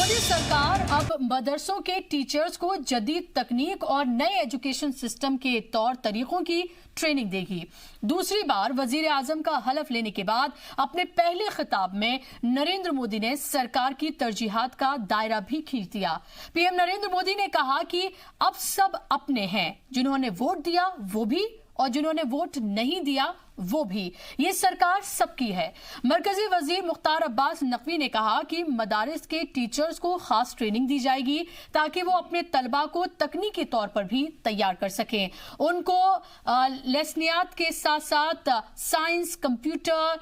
मोदी सरकार अब मदरसों के टीचर्स को जदीद तकनीक और नए एजुकेशन सिस्टम के तौर तरीकों की ट्रेनिंग देगी। दूसरी बार वजीर आजम का हलफ लेने के बाद अपने पहले खिताब में नरेंद्र मोदी ने सरकार की तरजीहात का दायरा भी खींच दिया। पीएम नरेंद्र मोदी ने कहा कि अब सब अपने हैं, जिन्होंने वोट दिया वो भी और जिन्होंने वोट नहीं दिया वो भी, ये सरकार सबकी है। मरकजी वजीर मुख्तार अब्बास नकवी ने कहा कि मदारिस के टीचर्स को खास ट्रेनिंग दी जाएगी ताकि वो अपने तलबा को तकनीकी तौर पर भी तैयार कर सकें। उनको लेसनियात के साथ साथ science, computer,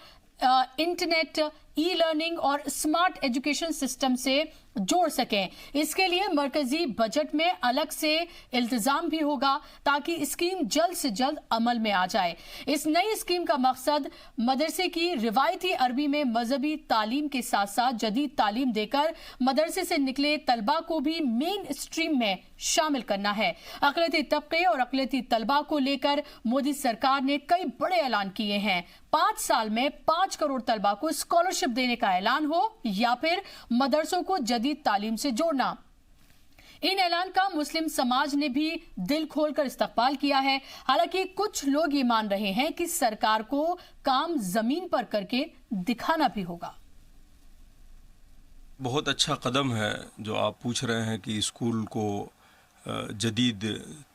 internet, e learning और स्मार्ट एजुकेशन सिस्टम से जोड़ सकें। इसके लिए मरकजी बजट में अलग से इल्तिजाम भी होगा ताकि स्कीम जल्द से जल्द अमल में आ जाए। इस नई स्कीम का मकसद मदरसे की रिवायती अरबी में मजहबी तालीम के साथ साथ जदीद तालीम देकर मदरसे से निकले तलबा को भी मेन स्ट्रीम में शामिल करना है। अक़लियती तबके और अक़लियती तलबा को लेकर मोदी सरकार ने कई बड़े ऐलान किए हैं। 5 साल में 5 करोड़ तलबा को स्कॉलरशिप देने का ऐलान हो या फिर मदरसों को जदीद तालीम से जोड़ना। इन ऐलान का मुस्लिम समाज ने भी दिल खोलकर इस्तकबाल किया है। हालांकि कुछ लोग ये मान रहे हैं कि सरकार को काम जमीन पर करके दिखाना भी होगा। बहुत अच्छा कदम है जो आप पूछ रहे हैं कि स्कूल को जदीद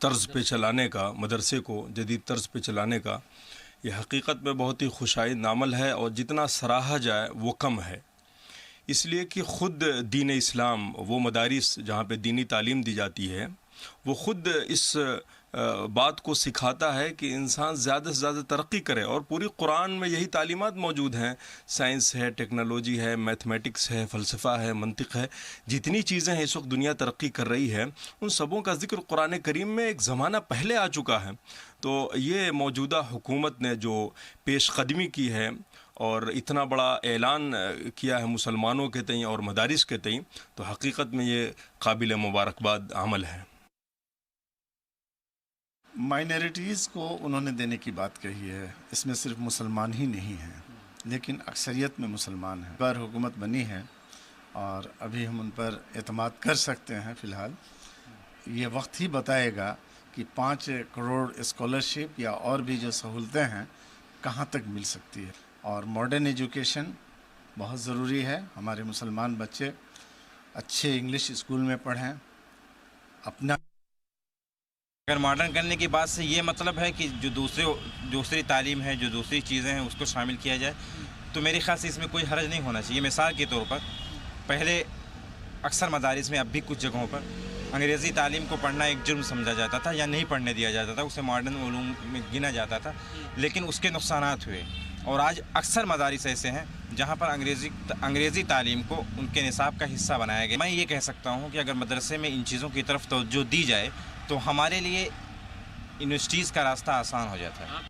तर्ज पे चलाने का, मदरसे को जदीद तर्ज पे चलाने का। ये हकीकत में बहुत ही खुशाइंद अमल है और जितना सराहा जाए वो कम है, इसलिए कि ख़ुद दीन इस्लाम, वो मदारिस जहाँ पे दीनी तालीम दी जाती है, वो ख़ुद इस बात को सिखाता है कि इंसान ज़्यादा से ज़्यादा तरक्की करे। और पूरी कुरान में यही तालीमात मौजूद हैं। साइंस है, टेक्नोलॉजी है, मैथमेटिक्स है, फ़लसफ़ा है, मंतिक है, जितनी चीज़ें हैं इस वक्त दुनिया तरक्की कर रही है, उन सबों का ज़िक्र कुरान करीम में एक ज़माना पहले आ चुका है। तो ये मौजूदा हुकूमत ने जो पेशकदमी की है और इतना बड़ा ऐलान किया है मुसलमानों के तई और मदारिस के तई, तो हकीकत में ये काबिल मुबारकबाद अमल है। माइनॉरिटीज़ को उन्होंने देने की बात कही है। इसमें सिर्फ मुसलमान ही नहीं हैं, लेकिन अक्सरियत में मुसलमान हैं। पर हुकूमत बनी है और अभी हम उन पर एतमाद कर सकते हैं। फ़िलहाल ये वक्त ही बताएगा कि 5 करोड़ स्कॉलरशिप या और भी जो सहूलतें हैं कहाँ तक मिल सकती है। और मॉडर्न एजुकेशन बहुत ज़रूरी है। हमारे मुसलमान बच्चे अच्छे इंग्लिश स्कूल में पढ़ें। अपना अगर मॉडर्न करने की बात से ये मतलब है कि जो दूसरी तालीम है, जो दूसरी चीज़ें हैं, उसको शामिल किया जाए, तो मेरे ख्याल से इसमें कोई हर्ज नहीं होना चाहिए। मिसाल के तौर पर पहले अक्सर मदारिस में, अब भी कुछ जगहों पर अंग्रेज़ी तालीम को पढ़ना एक जुर्म समझा जाता था या नहीं पढ़ने दिया जाता था, उसे मॉडर्न उलूम में गिना जाता था, लेकिन उसके नुकसानात हुए। और आज अक्सर मदारिस ऐसे हैं जहाँ पर अंग्रेज़ी तालीम को उनके निसाब का हिस्सा बनाया गया। मैं ये कह सकता हूँ कि अगर मदरसे में इन चीज़ों की तरफ तवज्जो दी जाए तो हमारे लिए यूनिवर्सिटीज़ का रास्ता आसान हो जाता है।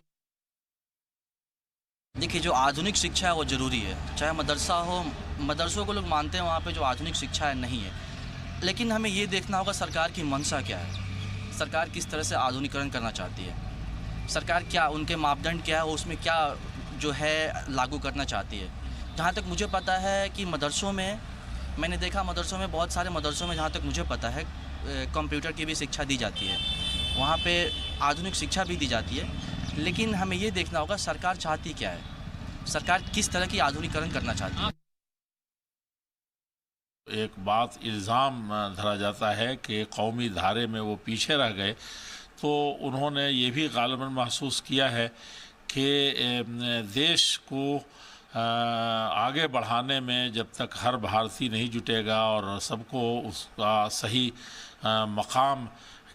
देखिए, जो आधुनिक शिक्षा है वो ज़रूरी है। चाहे मदरसा हो, मदरसों को लोग मानते हैं वहाँ पे जो आधुनिक शिक्षा है नहीं है, लेकिन हमें ये देखना होगा सरकार की मंशा क्या है, सरकार किस तरह से आधुनिकीकरण करना चाहती है, सरकार क्या, उनके मापदंड क्या है, उसमें क्या जो है लागू करना चाहती है। जहाँ तक मुझे पता है कि मदरसों में, मैंने देखा मदरसों में, बहुत सारे मदरसों में जहाँ तक मुझे पता है कंप्यूटर की भी शिक्षा दी जाती है, वहाँ पे आधुनिक शिक्षा भी दी जाती है। लेकिन हमें ये देखना होगा सरकार चाहती क्या है, सरकार किस तरह की आधुनिकीकरण करना चाहती है। एक बात इल्ज़ाम धरा जाता है कि कौमी धारे में वो पीछे रह गए, तो उन्होंने ये भी गालिबन महसूस किया है कि देश को आगे बढ़ाने में जब तक हर भारतीय नहीं जुटेगा और सबको उसका सही मकाम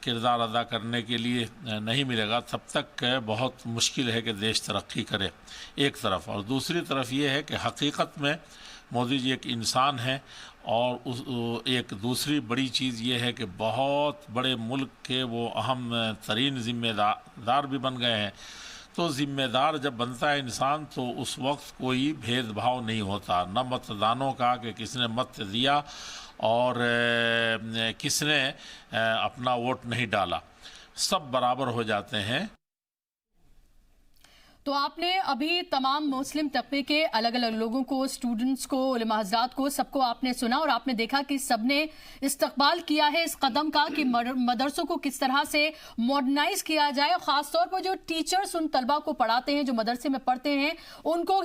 किरदार अदा करने के लिए नहीं मिलेगा, तब तक बहुत मुश्किल है कि देश तरक्की करे, एक तरफ। और दूसरी तरफ ये है कि हकीकत में मोदी जी एक इंसान हैं और एक दूसरी बड़ी चीज़ ये है कि बहुत बड़े मुल्क के वो अहम तरीन ज़िम्मेदार भी बन गए हैं। तो ज़िम्मेदार जब बनता है इंसान तो उस वक्त कोई भेदभाव नहीं होता, न मतदानों का कि किसने मत दिया और किसने अपना वोट नहीं डाला, सब बराबर हो जाते हैं। तो आपने अभी तमाम मुस्लिम तबके के अलग अलग लोगों को, स्टूडेंट्स को, उलमा हज़रात को, सबको आपने सुना और आपने देखा कि सबने इस्तकबाल किया है इस कदम का कि मदरसों को किस तरह से मॉडर्नाइज किया जाए। और ख़ासतौर पर जो टीचर्स उन तलबा को पढ़ाते हैं, जो मदरसे में पढ़ते हैं, उनको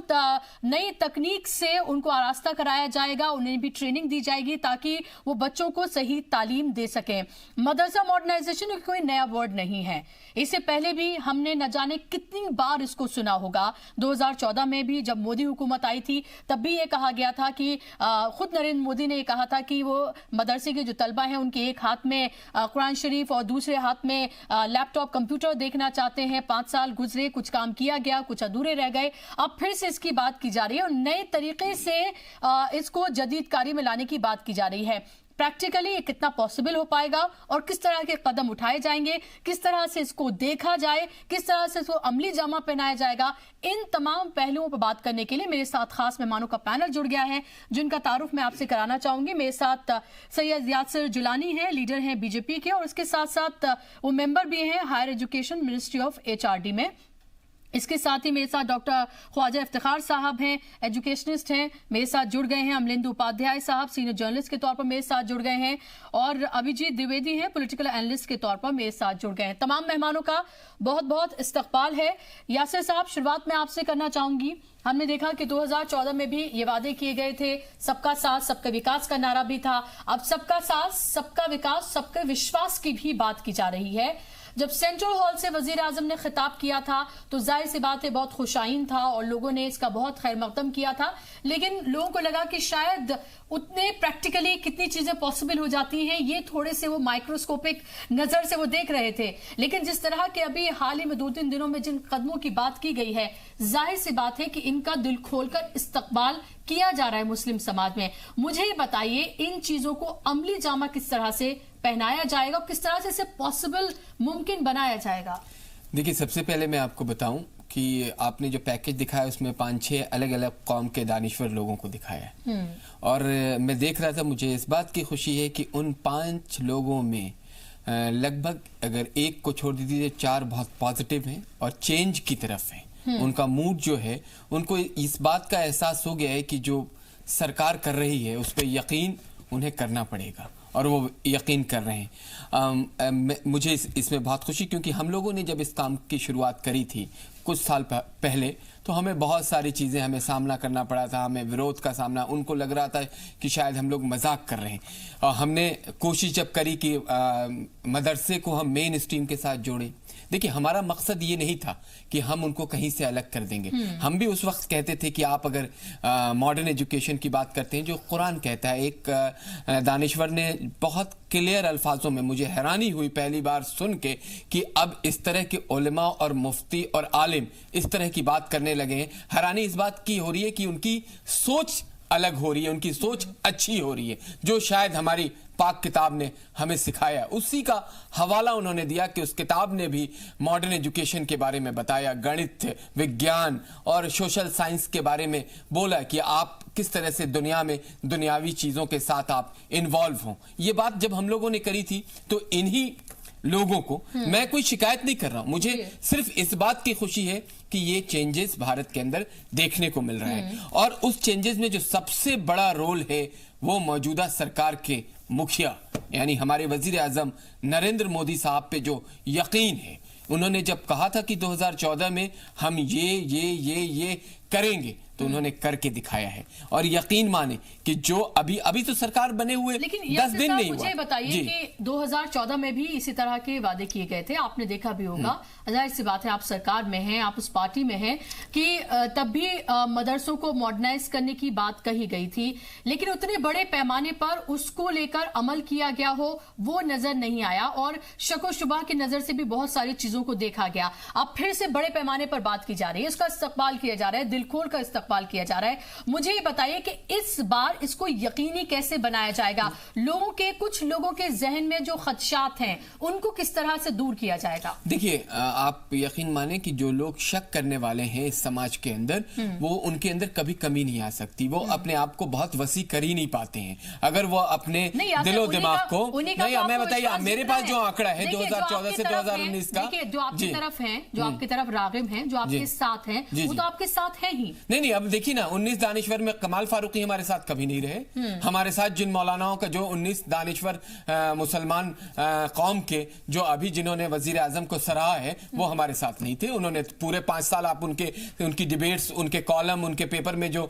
नई तकनीक से उनको आरास्ता कराया जाएगा, उन्हें भी ट्रेनिंग दी जाएगी ताकि वो बच्चों को सही तालीम दे सकें। मदरसा मॉडर्नाइजेशन कोई नया वर्ड नहीं है, इससे पहले भी हमने न जाने कितनी बार इसको सुना होगा। 2014 में भी जब मोदी हुकूमत आई थी तब भी ये कहा गया था कि खुद नरेंद्र मोदी ने ये कहा था कि वो मदरसे के जो तलबा हैं उनके एक हाथ में कुरान शरीफ और दूसरे हाथ में लैपटॉप कंप्यूटर देखना चाहते हैं। 5 साल गुजरे, कुछ काम किया गया, कुछ अधूरे रह गए। अब फिर से इसकी बात की जा रही है और नए तरीके से इसको जदीदकारी में लाने की बात की जा रही है। प्रैक्टिकली ये कितना पॉसिबल हो पाएगा और किस तरह के कदम उठाए जाएंगे, किस तरह से इसको देखा जाए, किस तरह से इसको अमली जामा पहनाया जाएगा, इन तमाम पहलुओं पर बात करने के लिए मेरे साथ खास मेहमानों का पैनल जुड़ गया है जिनका तारुफ मैं आपसे कराना चाहूंगी। मेरे साथ सैयद यासिर जिलानी हैं, लीडर हैं बीजेपी के, और उसके साथ साथ वो मेंबर भी हैं higher education ministry of HRD में। इसके साथ ही मेरे साथ डॉक्टर ख्वाजा इफ्तिखार साहब हैं, एजुकेशनिस्ट हैं, मेरे साथ जुड़ गए हैं। अमलेंदु उपाध्याय साहब सीनियर जर्नलिस्ट के तौर पर मेरे साथ जुड़ गए हैं और अभिजीत द्विवेदी हैं पॉलिटिकल एनालिस्ट के तौर पर मेरे साथ जुड़ गए हैं। तमाम मेहमानों का बहुत बहुत इस्तकबाल है। यासिर साहब, शुरुआत में आपसे करना चाहूंगी। हमने देखा कि 2014 में भी ये वादे किए गए थे, सबका साथ सबका विकास का नारा भी था। अब सबका साथ सबका विकास सबके विश्वास की भी बात की जा रही है। जब सेंट्रल हॉल से वजीर आजम ने खिताब किया था तो जाहिर सी बात है बहुत खुशाइन था और लोगों ने इसका बहुत खैर मकदम किया था, लेकिन लोगों को लगा कि शायद उतने प्रैक्टिकली कितनी चीजें पॉसिबल हो जाती हैं ये थोड़े से वो माइक्रोस्कोपिक नजर से वो देख रहे थे। लेकिन जिस तरह के अभी हाल ही में 2-3 दिनों में जिन कदमों की बात की गई है, जाहिर सी बात है कि इनका दिल खोलकर इस्तकबाल किया जा रहा है मुस्लिम समाज में। मुझे ये बताइए, इन चीजों को अमली जामा किस तरह से पहनाया जाएगा, किस तरह से इसे पॉसिबल मुमकिन बनाया जाएगा? देखिए, सबसे पहले मैं आपको बताऊं कि आपने जो पैकेज दिखाया उसमें 5-6 अलग अलग कौम के दानिश्वर लोगों को दिखाया है और मैं देख रहा था, मुझे इस बात की खुशी है कि उन 5 लोगों में लगभग अगर एक को छोड़ दीजिए 4 बहुत पॉजिटिव हैं और चेंज की तरफ हैं। उनका मूड जो है, उनको इस बात का एहसास हो गया है कि जो सरकार कर रही है उस पर यकीन उन्हें करना पड़ेगा और वो यकीन कर रहे हैं। मुझे इसमें बहुत खुशी, क्योंकि हम लोगों ने जब इस काम की शुरुआत करी थी कुछ साल पहले तो हमें बहुत सारी चीज़ें हमें सामना करना पड़ा था, हमें विरोध का सामना, उनको लग रहा था कि शायद हम लोग मजाक कर रहे हैं। और हमने कोशिश जब करी कि मदरसे को हम मेन स्ट्रीम के साथ जोड़ें। देखिए, हमारा मकसद ये नहीं था कि हम उनको कहीं से अलग कर देंगे। हम भी उस वक्त कहते थे कि आप अगर मॉडर्न एजुकेशन की बात करते हैं जो कुरान कहता है, एक दानिश्वर ने बहुत क्लियर अल्फाजों में, मुझे हैरानी हुई पहली बार सुन के कि अब इस तरह के उलमा और मुफ्ती और आलिम इस तरह की बात करने लगे हैं। हैरानी इस बात की हो रही है कि उनकी सोच अलग हो रही है, उनकी सोच अच्छी हो रही है, जो शायद हमारी पाक किताब ने हमें सिखाया। उसी का हवाला उन्होंने दिया कि उस किताब ने भी मॉडर्न एजुकेशन के बारे में बताया, गणित, विज्ञान और सोशल साइंस के बारे में बोला कि आप किस तरह से दुनिया में दुनियावी चीज़ों के साथ आप इन्वॉल्व हों। ये बात जब हम लोगों ने करी थी तो इन्हीं लोगों को, मैं कोई शिकायत नहीं कर रहा हूं, मुझे सिर्फ इस बात की खुशी है कि ये चेंजेस भारत के अंदर देखने को मिल रहा है। और उस चेंजेस में जो सबसे बड़ा रोल है वो मौजूदा सरकार के मुखिया यानी हमारे वजीर आजम नरेंद्र मोदी साहब पे जो यकीन है। उन्होंने जब कहा था कि 2014 में हम ये करेंगे तो उन्होंने करके दिखाया है। और यकीन माने कि जो अभी तो सरकार बने हुए 10 दिन नहीं हुआ। मुझे बताइए कि 2014 में भी इसी तरह के वादे किए गए थे, आपने देखा भी होगा। जाहिर सी बात है, आप सरकार में हैं, आप उस पार्टी में हैं कि तब भी मदरसों को मॉडर्नाइज करने की बात कही गई थी, लेकिन उतने बड़े पैमाने पर उसको लेकर अमल किया गया हो वो नजर नहीं आया और शको शुबा की नजर से भी बहुत सारी चीजों को देखा गया। अब फिर से बड़े पैमाने पर बात की जा रही है, इसका इस्तकबाल किया जा रहा है, दिल दिल खोल कर इस्तकबाल किया जा रहा है। मुझे ये बताइए कि इस बार इसको यकीनी कैसे बनाया जाएगा? कुछ लोगों के जहन में जो खदशात हैं उनको किस तरह से दूर किया जाएगा? देखिए, आप यकीन माने कि जो लोग शक करने वाले हैं इस समाज के अंदर, वो उनके अंदर कभी कमी नहीं आ सकती। वो अपने आप को बहुत वसी कर ही नहीं पाते हैं। अगर वो अपने दिलो दिमाग को नहीं, मैं बताइए, मेरे पास जो आंकड़ा है 2014 से 2019 का, जो आपकी तरफ है, जो आपकी तरफ रागिब हैं, जो आपके साथ हैं, वो तो आपके साथ है ही नहीं। अब देखिए ना, 19 दानिश्वर में कमाल फारूकी हमारे साथ कभी नहीं रहे। हमारे साथ जिन मौलानाओं का, जो 19 दानिश्वर मुसलमान कौम के जो अभी जिन्होंने वजीर आजम को सराहा है, वो हमारे साथ नहीं थे। उन्होंने पूरे 5 साल, आप उनकी डिबेट्स, उनके कॉलम, उनके पेपर में जो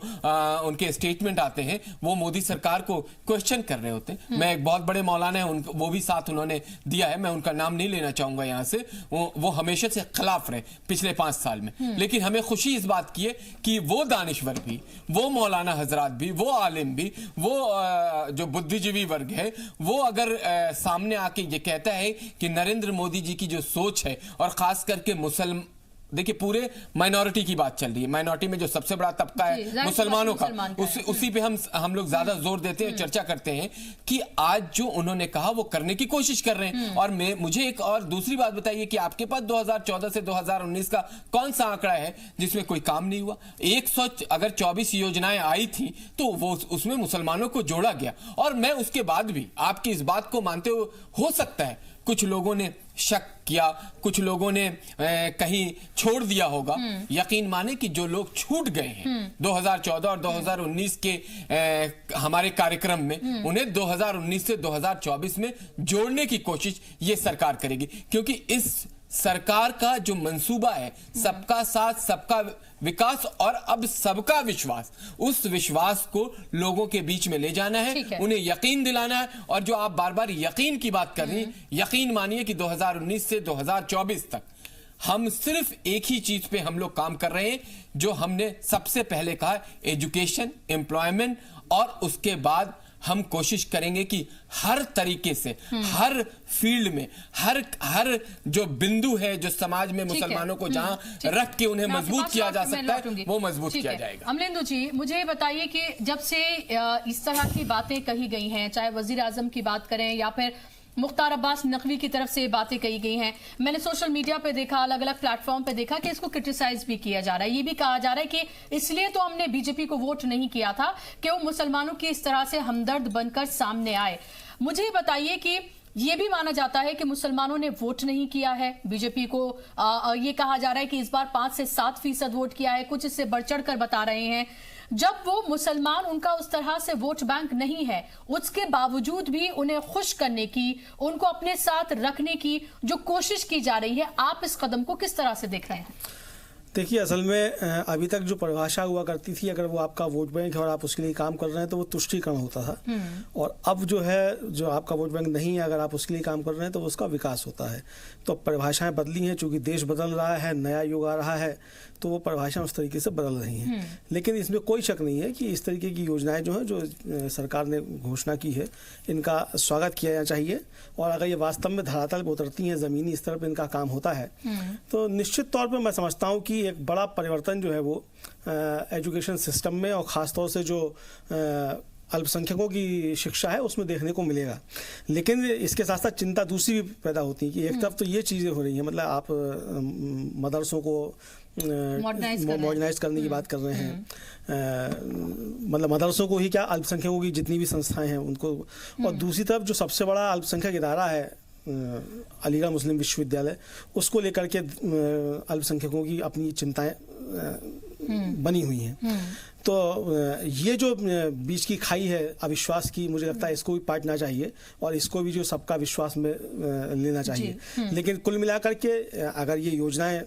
उनके स्टेटमेंट आते हैं, वो मोदी सरकार को क्वेश्चन कर रहे होते हैं। मैं एक बहुत बड़े मौलाना है, वो भी साथ उन्होंने दिया है, मैं उनका नाम नहीं लेना चाहूंगा यहां से। वो हमेशा से खिलाफ रहे पिछले 5 साल में। लेकिन हमें खुशी इस बात की है कि वो दानिश्वर भी, वो मौलाना हजरात भी, वो आलिम भी, वो जो बुद्धिजीवी वर्ग है, वो अगर सामने आके ये कहता है कि नरेंद्र मोदी जी की जो सोच है, और खास करके देखिए, पूरे माइनॉरिटी की बात चल रही है। माइनॉरिटी में जो सबसे बड़ा तबका है मुसलमानों का, उसी पे हम लोग ज्यादा जोर देते हैं, चर्चा करते हैं कि आज जो उन्होंने कहा वो करने की कोशिश कर रहे हैं। और मुझे एक और दूसरी बात बताइए कि आपके पास 2014 से 2019 का कौन सा आंकड़ा है जिसमें कोई काम नहीं हुआ? 124 योजनाएं आई थी, तो वो उसमें मुसलमानों को जोड़ा गया। और मैं उसके बाद भी आपकी इस बात को मानते हो सकता है कुछ लोगों ने शक किया, कुछ लोगों ने कहीं छोड़ दिया होगा। यकीन माने कि जो लोग छूट गए हैं 2014 और 2019 के हमारे कार्यक्रम में, उन्हें 2019 से 2024 में जोड़ने की कोशिश ये सरकार करेगी। क्योंकि इस सरकार का जो मंसूबा है, सबका साथ, सबका विकास और अब सबका विश्वास, उस विश्वास को लोगों के बीच में ले जाना है, उन्हें यकीन दिलाना है। और जो आप बार बार यकीन की बात कर रही हैं, यकीन मानिए कि 2019 से 2024 तक हम सिर्फ एक ही चीज पे हम लोग काम कर रहे हैं, जो हमने सबसे पहले कहा, एजुकेशन, एम्प्लॉयमेंट, और उसके बाद हम कोशिश करेंगे कि हर तरीके से, हर फील्ड में, हर जो बिंदु है जो समाज में मुसलमानों को जहां रख के उन्हें मजबूत किया जा सकता है, वो मजबूत किया जाएगा। अमलेंदु जी, मुझे ये बताइए कि जब से इस तरह की बातें कही गई हैं, चाहे वजीर आजम की बात करें या फिर मुख्तार अब्बास नकवी की तरफ से बातें कही गई हैं, मैंने सोशल मीडिया पे देखा, अलग अलग प्लेटफॉर्म पे देखा कि इसको क्रिटिसाइज भी किया जा रहा है। ये भी कहा जा रहा है कि इसलिए तो हमने बीजेपी को वोट नहीं किया था कि वो मुसलमानों की इस तरह से हमदर्द बनकर सामने आए। मुझे बताइए कि ये भी माना जाता है कि मुसलमानों ने वोट नहीं किया है बीजेपी को। ये कहा जा रहा है कि इस बार 5 से 7% वोट किया है, कुछ इससे बढ़ चढ़ कर बता रहे हैं। जब वो मुसलमान, उनका उस तरह से वोट बैंक नहीं है, उसके बावजूद भी उन्हें खुश करने की, उनको अपने साथ रखने की जो कोशिश की जा रही है, आप इस कदम को किस तरह से देख रहे हैं? देखिए, असल में अभी तक जो परिभाषा हुआ करती थी, अगर वो आपका वोट बैंक है और आप उसके लिए काम कर रहे हैं तो वो तुष्टीकरण होता था। और अब जो है, जो आपका वोट बैंक नहीं है, अगर आप उसके लिए काम कर रहे हैं तो उसका विकास होता है। तो परिभाषाएं बदली हैं, चूंकि देश बदल रहा है, नया युग आ रहा है, तो वो परिभाषाएं उस तरीके से बदल रही हैं। लेकिन इसमें कोई शक नहीं है कि इस तरीके की योजनाएं जो हैं, जो सरकार ने घोषणा की है, इनका स्वागत किया जाना चाहिए। और अगर ये वास्तव में धरातल पर उतरती हैं, ज़मीनी स्तर पर इनका काम होता है, तो निश्चित तौर पर मैं समझता हूँ कि एक बड़ा परिवर्तन जो है वो एजुकेशन सिस्टम में, और ख़ास तौर से जो अल्पसंख्यकों की शिक्षा है उसमें देखने को मिलेगा। लेकिन इसके साथ साथ चिंता दूसरी भी पैदा होती है कि एक तरफ तो ये चीज़ें हो रही हैं, मतलब आप मदरसों को मॉडर्नाइज करने की बात कर रहे हैं, मतलब मदरसों को ही क्या, अल्पसंख्यकों की जितनी भी संस्थाएं हैं उनको। और दूसरी तरफ जो सबसे बड़ा अल्पसंख्यक इदारा है अलीगढ़ मुस्लिम विश्वविद्यालय, उसको लेकर के अल्पसंख्यकों की अपनी चिंताएं बनी हुई हैं। तो ये जो बीच की खाई है अविश्वास की, मुझे लगता है इसको भी पाटना चाहिए और इसको भी जो सबका विश्वास में लेना चाहिए। लेकिन कुल मिलाकर के अगर ये योजनाएं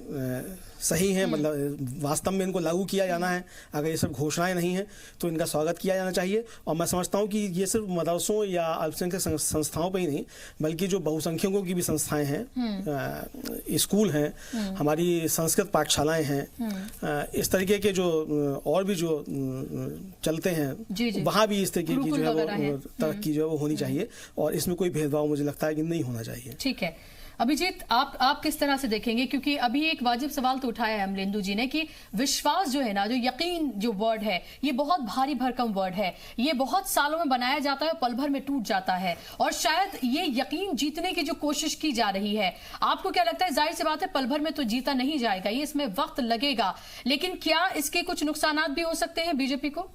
सही हैं, मतलब वास्तव में इनको लागू किया जाना है, अगर ये सब घोषणाएं नहीं हैं तो इनका स्वागत किया जाना चाहिए। और मैं समझता हूँ कि ये सिर्फ मदरसों या अल्पसंख्यक संस्थाओं पर ही नहीं, बल्कि जो बहुसंख्यकों की भी संस्थाएं हैं, स्कूल हैं, हमारी संस्कृत पाठशालाएं हैं, इस तरीके के जो और भी जो चलते हैं, वहाँ भी इस तरीके की जो है वो तरक्की जो है वो होनी चाहिए। और इसमें कोई भेदभाव मुझे लगता है कि नहीं होना चाहिए। ठीक है, अभिजीत, आप किस तरह से देखेंगे, क्योंकि अभी एक वाजिब सवाल तो उठाया है अमलेंदु जी ने कि विश्वास जो है ना, जो यकीन जो वर्ड है, ये बहुत भारी भरकम वर्ड है। ये बहुत सालों में बनाया जाता है, पल भर में टूट जाता है, और शायद ये यकीन जीतने की जो कोशिश की जा रही है, आपको क्या लगता है? जाहिर सी बात है, पल भर में तो जीता नहीं जाएगा, ये इसमें वक्त लगेगा, लेकिन क्या इसके कुछ नुकसानात भी हो सकते हैं बीजेपी को?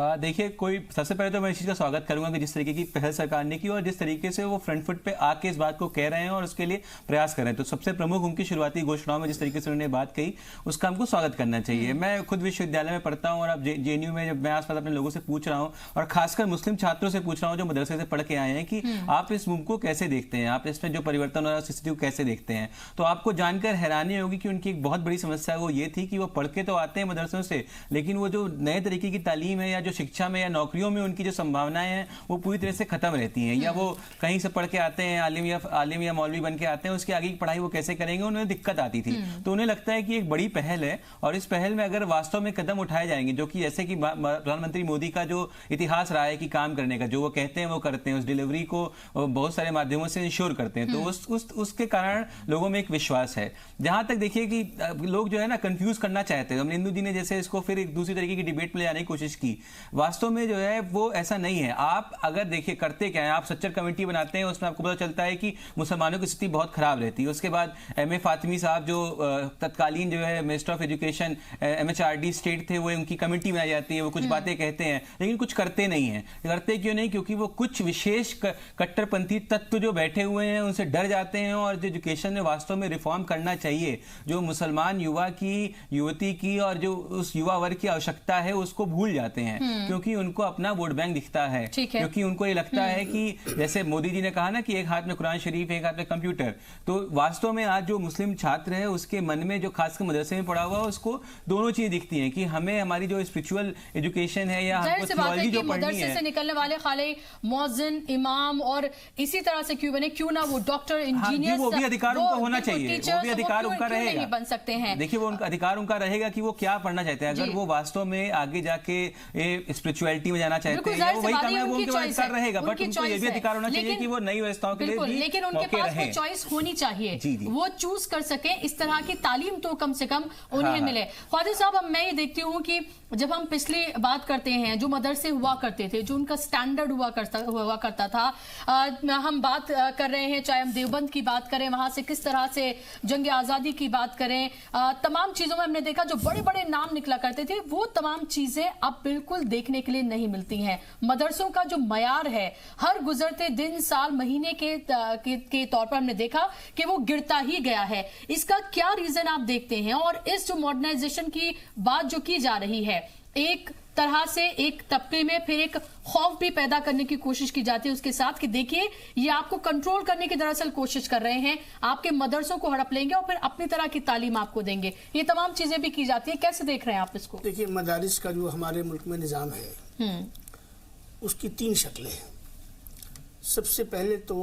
देखिए, सबसे पहले तो मैं इस चीज़ का स्वागत करूंगा कि जिस तरीके की पहल सरकार ने की और जिस तरीके से वो फ्रंट फुट पे आके इस बात को कह रहे हैं और उसके लिए प्रयास कर रहे हैं। तो सबसे प्रमुख उनकी शुरुआती घोषणाओं में जिस तरीके से उन्होंने बात कही, उसका हमको स्वागत करना चाहिए। मैं खुद विश्वविद्यालय में पढ़ता हूँ और अब JNU में जब मैं आसपास अपने लोगों से पूछ रहा हूँ, और खासकर मुस्लिम छात्रों से पूछ रहा हूँ जो मदरसे से पढ़ के आए हैं, कि आप इस मूव को कैसे देखते हैं, आप इसमें जो परिवर्तन और स्थिति को कैसे देखते हैं, तो आपको जानकर हैरानी होगी कि उनकी एक बहुत बड़ी समस्या वो ये थी कि वो पढ़ के तो आते हैं मदरसों से, लेकिन वो जो नए तरीके की तालीम है या जो शिक्षा में या नौकरियों में उनकी जो संभावनाएं हैं वो पूरी तरह से खत्म रहती हैं। या वो कहीं से पढ़ के आते हैं, आलिम या मौलवी बन के आते हैं, उसकी आगे की पढ़ाई वो कैसे करेंगे, उन्हें दिक्कत आती थी। तो उन्हें लगता है कि एक बड़ी पहल है, और इस पहल में अगर वास्तव में कदम उठाए जाएंगे, जो कि जैसे कि प्रधानमंत्री मोदी का जो इतिहास रहा है कि काम करने का, जो वो कहते हैं वो करते हैं, उस डिलीवरी को बहुत सारे माध्यमों से इंश्योर करते हैं, तो उसके कारण लोगों में एक विश्वास है। जहां तक देखिए कि लोग जो है ना कंफ्यूज करना चाहते हैं, अमलेंदु जी ने जैसे इसको फिर एक दूसरी तरीके की डिबेट में ले जाने की कोशिश की, वास्तव में जो है वो ऐसा नहीं है। आप अगर देखिए करते क्या है, आप सच्चर कमेटी बनाते हैं, उसमें आपको पता चलता है कि मुसलमानों की स्थिति बहुत खराब रहती है। उसके बाद MA फातिमी साहब जो तत्कालीन जो है minister of education MHRD state थे, वो उनकी कमेटी बनाई जाती है, वो कुछ बातें कहते हैं लेकिन कुछ करते नहीं है। करते क्यों नहीं? क्योंकि वो कुछ विशेष कट्टरपंथी तत्व जो बैठे हुए हैं उनसे डर जाते हैं, और जो एजुकेशन में वास्तव में रिफॉर्म करना चाहिए, जो मुसलमान युवा की, युवती की और जो उस युवा वर्ग की आवश्यकता है, उसको भूल जाते हैं, क्योंकि उनको अपना वोट बैंक दिखता है, क्योंकि उनको ये लगता है कि जैसे मोदी जी ने कहा ना कि एक हाथ में कुरान शरीफ, एक हाथ में कंप्यूटर, तो वास्तव में आज जो मुस्लिम छात्र है उसके मन में, जो खासकर मदरसे में पढ़ा हुआ है, उसको दोनों चीजें दिखती हैं कि हमें हमारी जो स्पिरिचुअल एजुकेशन है या हमको थियोलॉजी जो पढ़नी है, से निकलने वाले खाली मौजिन, इमाम और इसी तरह से क्यों ना वो डॉक्टर, इंजीनियर, वो भी अधिकार उनका होना चाहिए, वो भी अधिकार उनका रहेगा, बन सकते हैं। देखिए, वो उनका अधिकार उनका रहेगा कि वो क्या पढ़ना चाहते हैं। अगर वो वास्तव में आगे जाके स्पिरिचुअलिटी में जाना चाहते हैं, वही काम है, वो उनके पास अधिकार रहेगा, बट उनको ये भी अधिकार होना चाहिए कि वो नई व्यवस्थाओं के लिए भी, लेकिन उनके पास वो चॉइस होनी चाहिए, वो चूज कर सके, इस तरह की तालीम तो कम से कम उन्हें मिले। ख्वाजा साहब, अब मैं ये देखती हूँ कि जब हम पिछली बात करते हैं, जो मदरसे हुआ करते थे, जो उनका स्टैंडर्ड हुआ करता था, हम बात कर रहे हैं, चाहे हम देवबंद की बात करें, वहां से किस तरह से जंग आजादी की बात करें, तमाम चीजों में हमने देखा जो बड़े बड़े नाम निकला करते थे, वो तमाम चीजें अब बिल्कुल देखने के लिए नहीं मिलती हैं। मदरसों का जो मयार है, हर गुजरते दिन, साल, महीने के तौर पर हमने देखा कि वो गिरता ही गया है। इसका क्या रीजन आप देखते हैं? और इस जो मॉडर्नाइजेशन की बात जो की जा रही है, एक तरह से एक तबके में फिर एक खौफ भी पैदा करने की कोशिश की जाती है उसके साथ, कि देखिए ये आपको कंट्रोल करने की दरअसल कोशिश कर रहे हैं, आपके मदरसों को हड़प लेंगे और फिर अपनी तरह की तालीम आपको देंगे, ये तमाम चीजें भी की जाती है। कैसे देख रहे हैं आप इसको? देखिए, मदारिस का जो हमारे मुल्क में निज़ाम है, उसकी 3 शक्लें हैं। सबसे पहले तो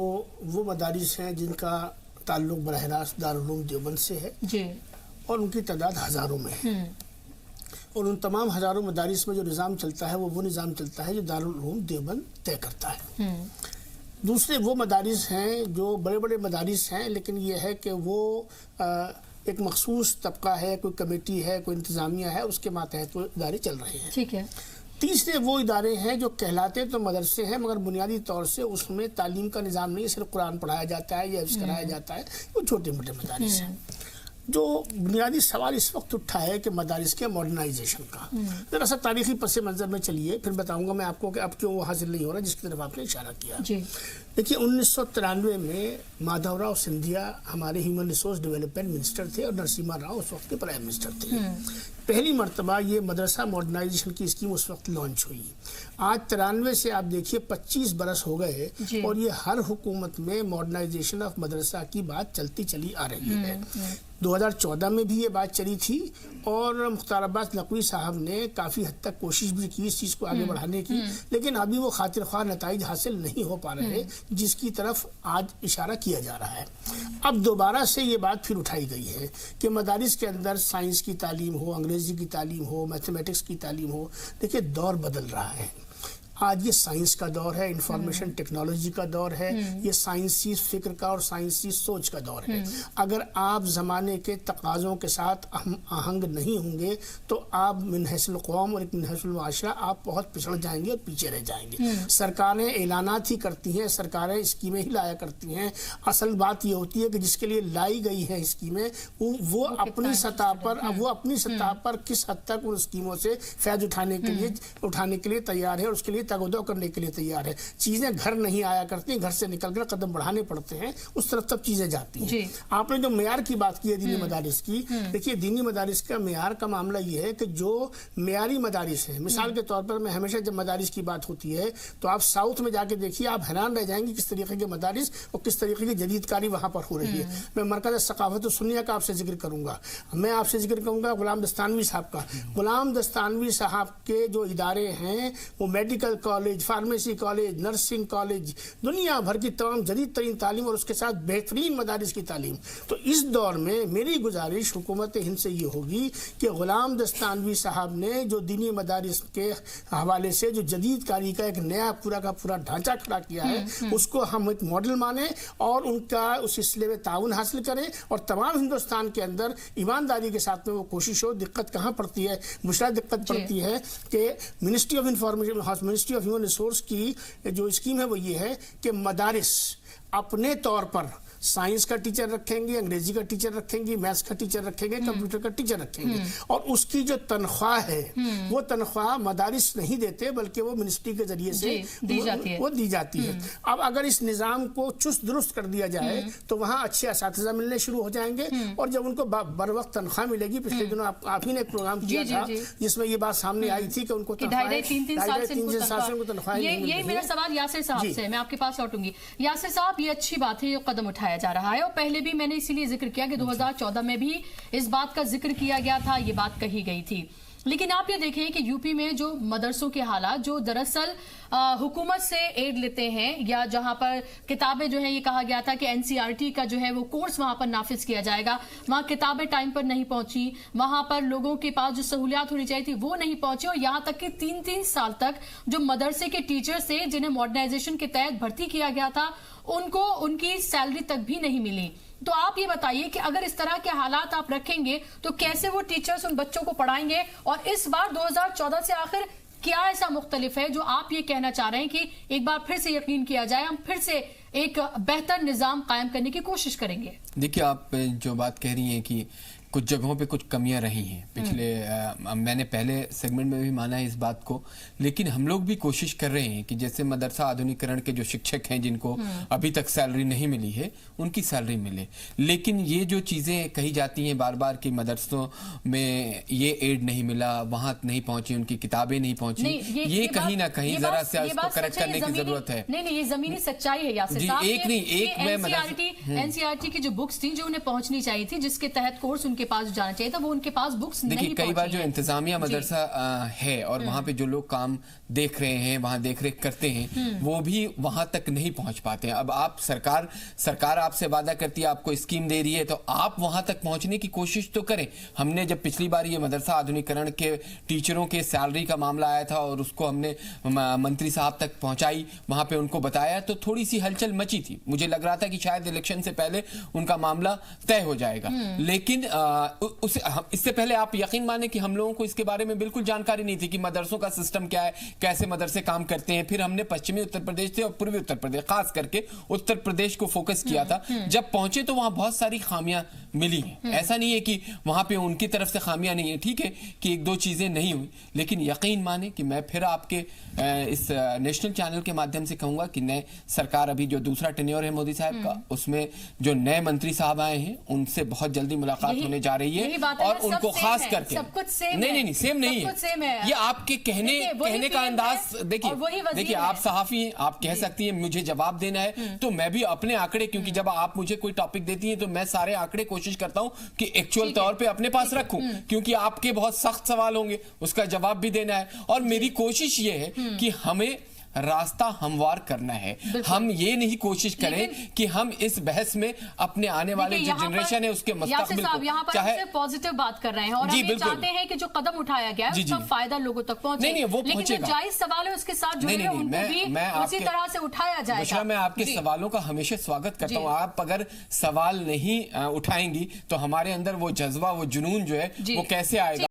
वो मदारिस हैं जिनका ताल्लुक बरह रास्त दारुल उलूम देवबंद से है जी, और उनकी तादाद हज़ारों में है, और उन तमाम हज़ारों मदारिस में जो निज़ाम चलता है वो निज़ाम चलता है जो दारुल उलूम देवबंद तय करता है। दूसरे वो मदारिस हैं जो बड़े बड़े मदारिस हैं, लेकिन ये है कि वो एक मखसूस तबका है, कोई कमेटी है, कोई इंतज़ामिया है, उसके मातहत वो इदारे चल रहे हैं। ठीक है। तीसरे वो इदारे हैं जो कहलाते तो मदरसे हैं, मगर बुनियादी तौर से उसमें तालीम का निज़ाम नहीं, सिर्फ कुरान पढ़ाया जाता है या हिफ्ज़ कराया जाता है, वो छोटे मोटे मदारिस हैं। जो बुनियादी सवाल इस वक्त उठा है कि मदारिस के मॉडर्नाइजेशन का, जरा सा तारीखी पस मंज़र में चलिए, फिर बताऊंगा मैं आपको कि अब क्यों वो हासिल नहीं हो रहा जिसकी तरफ आपने इशारा किया। देखिए, 1993 में माधवराव सिंधिया हमारे ह्यूमन रिसोर्स डेवलपमेंट मिनिस्टर थे और नरसिम्हा राव उस वक्त के प्राइम मिनिस्टर थे। पहली मरतबा ये मदरसा मॉडर्नाइजेशन की स्कीम उस वक्त लॉन्च हुई। आज 93 से आप देखिए 25 बरस हो गए और ये हर हुकूमत में मॉडर्नाइजेशन ऑफ मदरसा की बात चलती चली आ रही है। 2014 में भी ये बात चली थी और मुख्तार अब्बास नकवी साहब ने काफ़ी हद तक कोशिश भी की इस चीज़ को आगे बढ़ाने की, लेकिन अभी वो खातिर ख्वाह नताइज हासिल नहीं हो पा रहे जिसकी तरफ आज इशारा किया जा रहा है। अब दोबारा से ये बात फिर उठाई गई है कि मदारिस के अंदर साइंस की तालीम हो, अंग्रेज़ी की तालीम हो, मैथमेटिक्स की तालीम हो। देखिए, दौर बदल रहा है। आज ये साइंस का दौर है, इंफॉर्मेशन टेक्नोलॉजी का दौर है, ये साइंसी फिक्र का और साइंसी सोच का दौर है। अगर आप ज़माने के तकाज़ों के साथ आहंग नहीं होंगे तो आप मिनहसुल कौम और मिनहसुल माशरा आप बहुत पिछड़ जाएंगे और पीछे रह जाएंगे। सरकारें ऐलानात ही करती हैं, सरकारें स्कीमें ही लाया करती हैं। असल बात ये होती है कि जिसके लिए लाई गई है स्कीमें वो अपनी सतह पर किस हद तक उन स्कीमों से फैज़ उठाने के लिए तैयार है और उसके लिए तगदो करने के लिए तैयार है। चीजें घर नहीं आया करती, घर से निकलकर कदम बढ़ाने पड़ते हैं, उस तरफ तब चीजें जाती हैं। आपने जो मेयार की बात की है दीनी मदारिस की, देखिए दीनी मदारिस का मेयार का मामला ये है कि जो मेयारी मदारिस है, मिसाल के तौर पर मैं हमेशा जब मदारिस की बात होती है तो आप साउथ में जाके देखिए, आप हैरान रह जाएंगे किस तरीके के मदारिस और किस तरीके की जदीदकारी वहां पर हो रही है। मैं मरकज़ सकाफत सुन्निया का आपसे जिक्र करूंगा, मैं आपसे जिक्र करूंगा गुलाम दस्तानवी साहब का। गुलाम दस्तानवी साहब के जो इदारे हैं वो medical college, pharmacy college, nursing college, दुनिया भर की तमाम जदीद तरीन तालीम और उसके साथ बेहतरीन मदारिस की तालीम। तो इस दौर में मेरी गुजारिश हुकूमत हिंद से ये होगी कि गुलाम दस्तानवी साहब ने जो दीनी मदारिस के हवाले से जो जदीद कारी का एक नया पूरा का पूरा ढांचा खड़ा किया है उसको हम एक मॉडल माने और उनका उस सिलसिले में ताउन हासिल करें और तमाम हिंदुस्तान के अंदर ईमानदारी के साथ में वो कोशिश हो। दिक्कत कहाँ पड़ती है, मुश्किल दिक्कत पड़ती है कि ministry of information, ministry of human resource की जो स्कीम है वो ये है कि मदारिस अपने तौर पर साइंस का टीचर रखेंगे, अंग्रेजी का टीचर रखेंगे, मैथ्स का टीचर रखेंगे, कंप्यूटर का टीचर रखेंगे और उसकी जो तनख्वाह है वो तनख्वाह मदारिस नहीं देते बल्कि वो मिनिस्ट्री के जरिए से वो दी जाती है। अब अगर इस निज़ाम को चुस्त दुरुस्त कर दिया जाए तो वहाँ अच्छे असातिज़ा मिलने शुरू हो जाएंगे और जब उनको बर वक्त तनख्वाह मिलेगी, पिछले दिनों आप ही ने एक प्रोग्राम किया था जिसमें ये बात सामने आई थी कि उनको 2.5-3 साल से तनख्वाह। यही मेरा सवाल यासिर साहब से, मैं आपके पास लौटूंगी। यासिर साहब, ये अच्छी बात है, ये कदम उठाया जा रहा है और पहले भी मैंने इसीलिए जिक्र किया कि 2014 में भी इस बात का जिक्र किया गया था, ये बात कही गई थी। लेकिन आप ये देखें कि यूपी में जो मदरसों के हालात जो दरअसल हुकूमत से एड लेते हैं या जहां पर किताबें जो है, ये कहा गया था कि एनसीईआरटी का जो है वो कोर्स वहां पर नाफिज किया जाएगा, वहां किताबें टाइम पर नहीं पहुंची, वहां पर लोगों के पास जो सहूलियात होनी चाहिए थी वो नहीं पहुंची और यहां तक कि 3-3 साल तक जो मदरसे के टीचर्स थे जिन्हें मॉडर्नाइजेशन के तहत भर्ती किया गया था उनको उनकी सैलरी तक भी नहीं मिली। तो आप ये बताइए कि अगर इस तरह के हालात आप रखेंगे तो कैसे वो टीचर्स उन बच्चों को पढ़ाएंगे? और इस बार 2014 से आखिर क्या ऐसा मुख्तलिफ है जो आप ये कहना चाह रहे हैं कि एक बार फिर से यकीन किया जाए, हम फिर से एक बेहतर निज़ाम कायम करने की कोशिश करेंगे? देखिए, आप जो बात कह रही हैं कि कुछ जगहों पे कुछ कमियां रही हैं पिछले, मैंने पहले सेगमेंट में भी माना है इस बात को, लेकिन हम लोग भी कोशिश कर रहे हैं कि जैसे मदरसा आधुनिकरण के जो शिक्षक हैं जिनको अभी तक सैलरी नहीं मिली है उनकी सैलरी मिले। लेकिन ये जो चीज़ें कही जाती हैं बार बार कि मदरसों में ये एड नहीं मिला, वहाँ नहीं पहुंची, उनकी किताबें नहीं पहुंची, ये कहीं ना कहीं जरा से उसको करेक्ट करने की जरूरत है। नहीं, ये जमीनी सच्चाई है यासिर साहब। एनसीईआरटी की जो बुक्स थी जो उन्हें पहुंचनी चाहिए थी, जिसके तहत कोर्स उनके पास जाना चाहिए था, वो उनके पास बुक्स नहीं पहुंची। कई बार जो इंतजामिया मदरसा है और वहाँ पे जो लोग काम देख रहे हैं, वहाँ देख रेख करते हैं, वो भी वहाँ तक नहीं पहुँच पाते हैं। अब आप सरकार आपसे वादा करती है, आपको स्कीम दे रही है, तो आप वहाँ तक पहुँचने की कोशिश तो करें। हमने जब पिछली बार ये मदरसा आधुनिकरण के टीचरों के सैलरी का मामला आया था और उसको हमने मंत्री साहब तक पहुँचाई, वहाँ पे उनको बताया तो थोड़ी सी हलचल मची थी। मुझे लग रहा था कि शायद इलेक्शन से पहले उनका मामला तय हो जाएगा, लेकिन इससे पहले आप यकीन माने कि हम लोगों को इसके बारे में बिल्कुल जानकारी नहीं थी कि मदरसों का सिस्टम क्या है, कैसे मदरसे काम करते हैं। फिर हमने पश्चिमी उत्तर प्रदेश से और पूर्वी उत्तर प्रदेश, खास करके उत्तर प्रदेश को फोकस किया था। जब पहुंचे तो वहां बहुत सारी खामियां मिली हैं। ऐसा नहीं है कि वहां पे उनकी तरफ से खामियां नहीं है, ठीक है कि एक दो चीजें नहीं हुई, लेकिन यकीन माने कि मैं फिर आपके इस नेशनल चैनल के माध्यम से कहूंगा कि नए सरकार, अभी जो दूसरा टेन्योर है मोदी साहब का, उसमें जो नए मंत्री साहब आए हैं उनसे बहुत जल्दी मुलाकात होने जा रही है और उनको खास करके नहीं सेम नहीं है, ये आपके कहने का अंदाज। देखिए आप सहाफी हैं, आप कह सकती हैं मुझे जवाब देना है, तो मैं भी अपने आंकड़े, क्योंकि जब आप मुझे कोई टॉपिक देती हैं तो मैं सारे आंकड़े कोशिश करता हूं कि एक्चुअल तौर पे अपने पास रखूं, क्योंकि आपके बहुत सख्त सवाल होंगे, उसका जवाब भी देना है। और मेरी कोशिश ये है कि हमें रास्ता हमवार करना है। हम ये नहीं कोशिश करें कि हम इस बहस में अपने आने वाले जो जनरेशन है उसके मुस्तकबिल को यहाँ पर चाहे पॉजिटिव बात कर रहे हैं और हम ये चाहते हैं कि जो कदम उठाया गया है उसका फायदा लोगों तक पहुंचे। नहीं, वो लेकिन जो जायज सवाल है उसके साथ जुड़े हैं उनको भी उसी तरह से उठाया जाएगा। मैं आपके सवालों का हमेशा स्वागत करता हूँ। आप अगर सवाल नहीं उठाएंगी तो हमारे अंदर वो जज्बा, वो जुनून जो है वो कैसे आएगा।